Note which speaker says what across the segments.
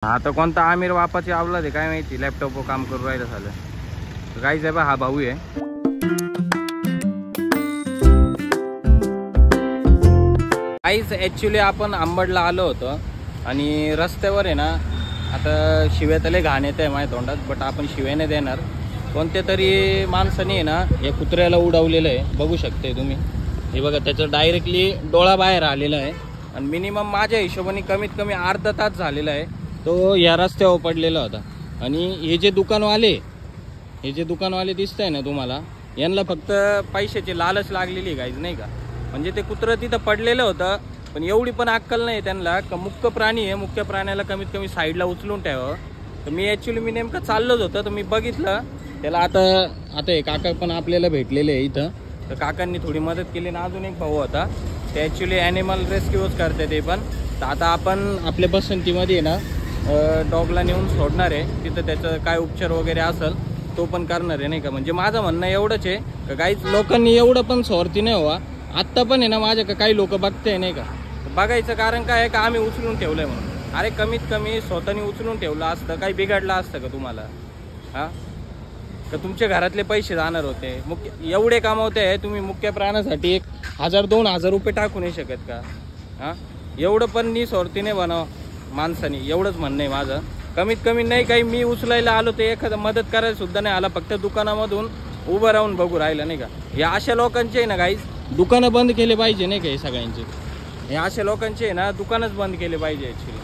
Speaker 1: आता कोणता आमिर बापाची आवलाद आहे काय माहिती, लॅपटॉपवर काम करून राहिलं झालं. गाईज आहे बा, हा भाऊ आहे. गाईज ॲक्च्युली आपण अंबडला आलो होतो आणि रस्त्यावर आहे ना, आता शिव्या तले घाण येत आहे माझ्या तोंडात, बट आपण शिव्या नाही देणार. कोणत्या तरी माणसाने आहे ना या कुत्र्याला उडवलेलं आहे, बघू शकते तुम्ही. हे बघा, त्याचं डायरेक्टली डोळा बाहेर आलेला आहे आणि मिनिमम माझ्या हिशोबाने कमीत कमी अर्धा तास झालेला आहे तो या रस्त्यावर पडलेला होता. आणि हे जे दुकानवाले दिसत आहे ना तुम्हाला, यांना फक्त पैशाची लालच लागलेली गाईज, नाही का. म्हणजे ते कुत्रं तिथं पडलेलं होतं, पण एवढी पण अक्कल नाही त्यांना का मुख्य प्राणी आहे, मुख्य प्राण्याला कमीत कमी साईडला उचलून ठेवावं. तर मी नेमकं चाललोच होतं, तर मी बघितलं त्याला. आता हे काका पण आपल्याला भेटलेले आहे इथं, तर काकांनी थोडी मदत केली ना. अजून एक भाऊ होता, ते ॲक्च्युली ॲनिमल रेस्क्यूच करते ते पण. तर आता आपण आपल्या बसंतीमध्ये ना डॉगला नेऊन सोडणार आहे, तिथं त्याचं काय उपचार वगैरे असेल तो पण करणार आहे, नाही का. म्हणजे माझं म्हणणं एवढंच आहे का काहीच लोकांनी एवढं पण स्वार्थी नाही व्हा. आत्ता पण आहे ना माझ्या काही लोक बघते, नाही का. बघायचं कारण काय आहे का आम्ही उचलून ठेवलंय म्हणून. अरे कमीत कमी स्वतःनी उचलून ठेवलं असतं, काही बिघडलं असतं का तुम्हाला? हां, तर तुमच्या घरातले पैसे जाणार होते. एवढे कमावते तुम्ही, मुख्य प्राण्यासाठी 1000-2000 रुपये टाकू नाही शकत का? हां, एवढं पण स्वार्थीने बनाव माणसाने, एवढंच म्हणणं आहे माझं. कमीत कमी नाही काही मी उचलायला आलो ते एखादं मदत करायला सुद्धा नाही आला, फक्त दुकानामधून उभं राहून बघू राहिलं, नाही का. या अशा लोकांचे ना गाईज दुकानं बंद केले पाहिजे, नाही का. हे सगळ्यांचे हे अशा लोकांचे ना दुकानच बंद केले पाहिजे ॲक्च्युली.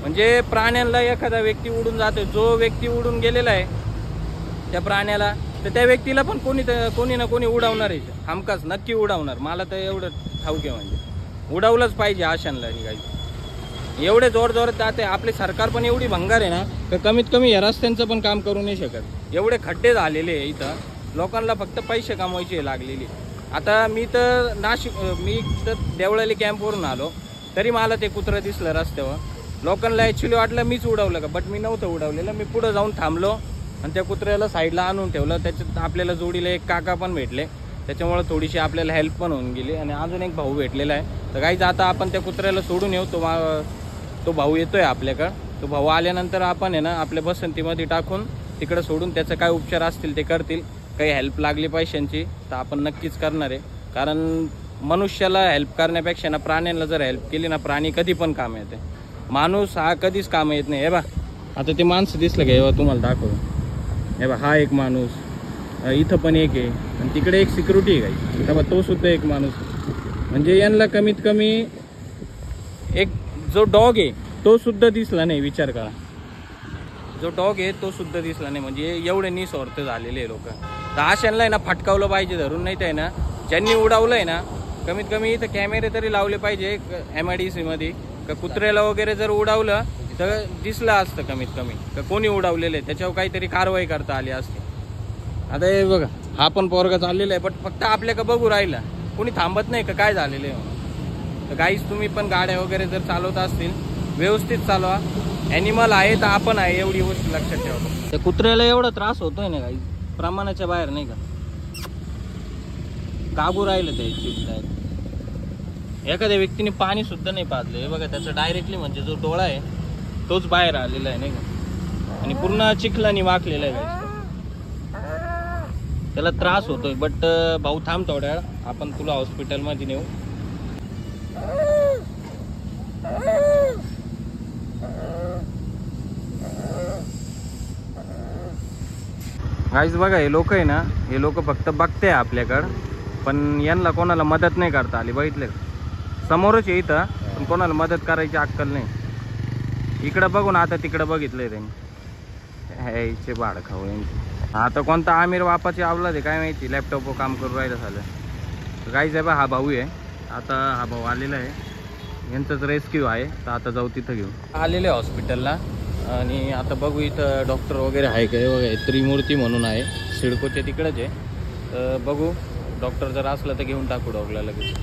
Speaker 1: म्हणजे प्राण्यांना एखादा व्यक्ती उडून जातो, जो व्यक्ती उडून गेलेला आहे त्या प्राण्याला, तर त्या व्यक्तीला पण कोणी ना कोणी उडवणार आहे, हमखास नक्की उडवणार. मला तर एवढं ठाऊक आहे, म्हणजे उडवलंच पाहिजे अशांना. काही एवढे जोरजोरात जाते आपले सरकार पण एवढी भंगार आहे ना, तर कमीत कमी या रस्त्यांचं पण काम करू नाही शकत. एवढे खड्डे झालेले आहे इथं, लोकांना फक्त पैसे कमवायचे लागलेली. आता मी तर देवळाली कॅम्पवरून आलो, तरी मला ते कुत्रं दिसलं रस्त्यावर. लोकांना ॲक्च्युली वाटलं मीच उडवलं का, बट मी नव्हतं उडवलेलं. मी पुढं जाऊन थांबलो आणि त्या कुत्र्याला साईडला आणून ठेवलं. त्याच्यात आपल्याला जोडीला एक काका पण भेटले, त्याच्यामुळे थोडीशी आपल्याला हेल्प पण होऊन गेली. आणि अजून एक भाऊ भेटलेला आहे. तर काहीच आता आपण त्या कुत्र्याला सोडून येऊ. तो भाऊ येतोय आपल्याकडं. तो भाऊ आल्यानंतर आपण आहे ना आपल्या बसंतीमध्ये टाकून तिकडं सोडून त्याचं काय उपचार असतील ते करतील. काही हेल्प लागली पैशांची तर आपण नक्कीच करणार आहे, कारण मनुष्याला हेल्प करण्यापेक्षा ना प्राण्यांना जर हेल्प केली ना, प्राणी कधी पण काम येते. माणूस हा कधीच काम येत नाही. हे बा, आता ते माणसं दिसलं का, हे तुम्हाला दाखव. हे बा, हा एक माणूस, इथं पण एक आहे आणि तिकडे एक सिक्युरिटी आहे काही, तेव्हा तो सुद्धा एक माणूस. म्हणजे यांना कमीत कमी एक जो डॉग आहे तो सुद्धा दिसला नाही. विचार करा, जो डॉग आहे तो सुद्धा दिसला नाही. म्हणजे एवढे निस्वार्थ झालेले लोक. तर अशांना आहे ना फटकावलं पाहिजे धरून. नाही तर आहे ना ज्यांनी उडवलं आहे ना, कमीत कमी इथं कॅमेरे तरी लावले पाहिजे MIDC मध्ये. का कुत्र्याला वगैरे जर उडवलं तर दिसलं असतं कमीत कमी का कोणी उडवलेलं आहे, त्याच्यावर काहीतरी कारवाई करता आली असते. आता हे बघा, हा पण पोरगा चाललेला आहे, बट फक्त आपल्या का बघू राहिला, कोणी थांबत नाही का काय झालेलं आहे. तर गाईस तुम्ही पण गाड्या वगैरे जर चालवत असतील व्यवस्थित चालवा. ॲनिमल आहे तर आपण आहे, एवढी गोष्ट लक्षात ठेवा. त्या कुत्र्याला एवढा त्रास होतोय ना गाईस, प्रमाणाच्या बाहेर, नाही का. काबू राहिलं ते ॲक्च्युली. एखाद्या व्यक्तीने पाणी सुद्धा नाही पाजलं. हे बघा, त्याचं डायरेक्टली म्हणजे जो डोळा आहे तोच बाहेर आलेला आहे, नाही का. आणि पूर्ण चिखलानी वाकलेला आहे गाईस. त्याला त्रास होतोय. बट भाऊ थांब थोड्या वेळ, आपण तुला हॉस्पिटलमध्ये नेऊ. गाईस बघा, हे लोक आहे ना, हे लोक फक्त बघते आपल्याकडं, पण यांना कोणाला मदत नाही करता आली. बघितलं समोरच आहे इथं, पण कोणाला मदत करायची अक्कल नाही. इकडं बघून आता तिकडं बघितलंय त्यांनी. ह्याचे बाळ खाऊ यांची. आता कोणता आमिर बापाची आवलाद आहे काय माहिती, लॅपटॉपवर काम करून राहिलं झालं. गाईज आहे बा, हा भाऊ आहे. आता हा भाऊ आलेला आहे, यांचंच रेस्क्यू आहे. तर आता जाऊ तिथं घेऊन आलेले हॉस्पिटलला. आणि आता बघू इथं डॉक्टर वगैरे आहे का. बघा, त्रिमूर्ती म्हणून आहे, सिडकोच्या तिकडंच आहे. तर बघू, डॉक्टर जर असलं तर घेऊन टाकू डॉगला लगेच.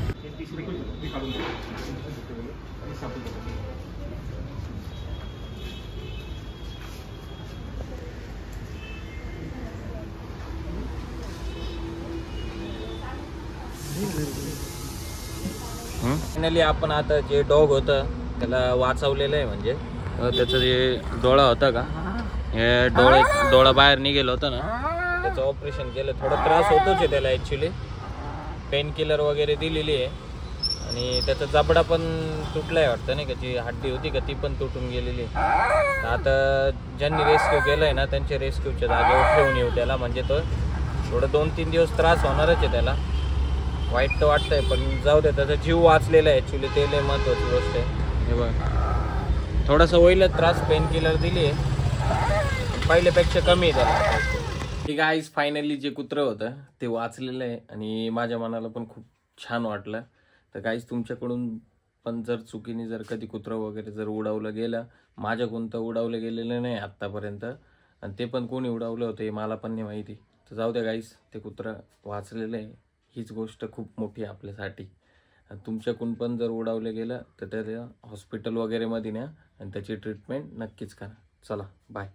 Speaker 1: फायनली आपण आता जे डॉग होतं त्याला वाचवलेलं आहे. म्हणजे त्याचं जे डोळा होता का, हे डोळा बाहेर निघेल होता ना, त्याचं ऑपरेशन केलं. थोडा त्रास होतोच आहे त्याला ॲक्च्युली. पेन किलर वगैरे दिलेली आहे आणि त्याचा जबडा पण तुटला आहे वाटतं नाही का, जी हड्डी होती का ती पण तुटून गेलेली आहे. आता ज्यांनी रेस्क्यू केलं आहे ना, त्यांच्या रेस्क्यूच्या जागेवर ठेवून येऊ त्याला. म्हणजे तो थोडं 2-3 दिवस त्रास होणारच आहे त्याला. वाईट तर वाटतंय पण जाऊ दे, त्याचा जीव वाचलेला आहे ॲक्च्युली, ते लय महत्त्वाची गोष्ट आहे. हे बघ थोडासा होईल त्रास, पेन किलर दिली आहे, पहिल्यापेक्षा कमी आहे त्याला. ठीक आहे, फायनली जे कुत्रं होतं ते वाचलेलं आहे आणि माझ्या मनाला पण खूप छान वाटलं. तर गाईज तुमच्याकडून पण जर चुकीने जर कधी कुत्रं वगैरे जर उडवलं गेलं, माझ्याकडून तर उडवलं गेलेलं नाही आत्तापर्यंत, आणि ते पण कोणी उडवलं होतं हे मला पण नाही माहिती. तर जाऊ द्या गाईज, ते कुत्रं वाचलेलं आहे, हीच गोष्ट खूप मोठी आहे आपल्यासाठी. तुमच्याकडून पण जर उडवलं गेलं तर त्याला हॉस्पिटल वगैरेमध्ये न्या आणि त्याची ट्रीटमेंट नक्कीच करा. चला बाय.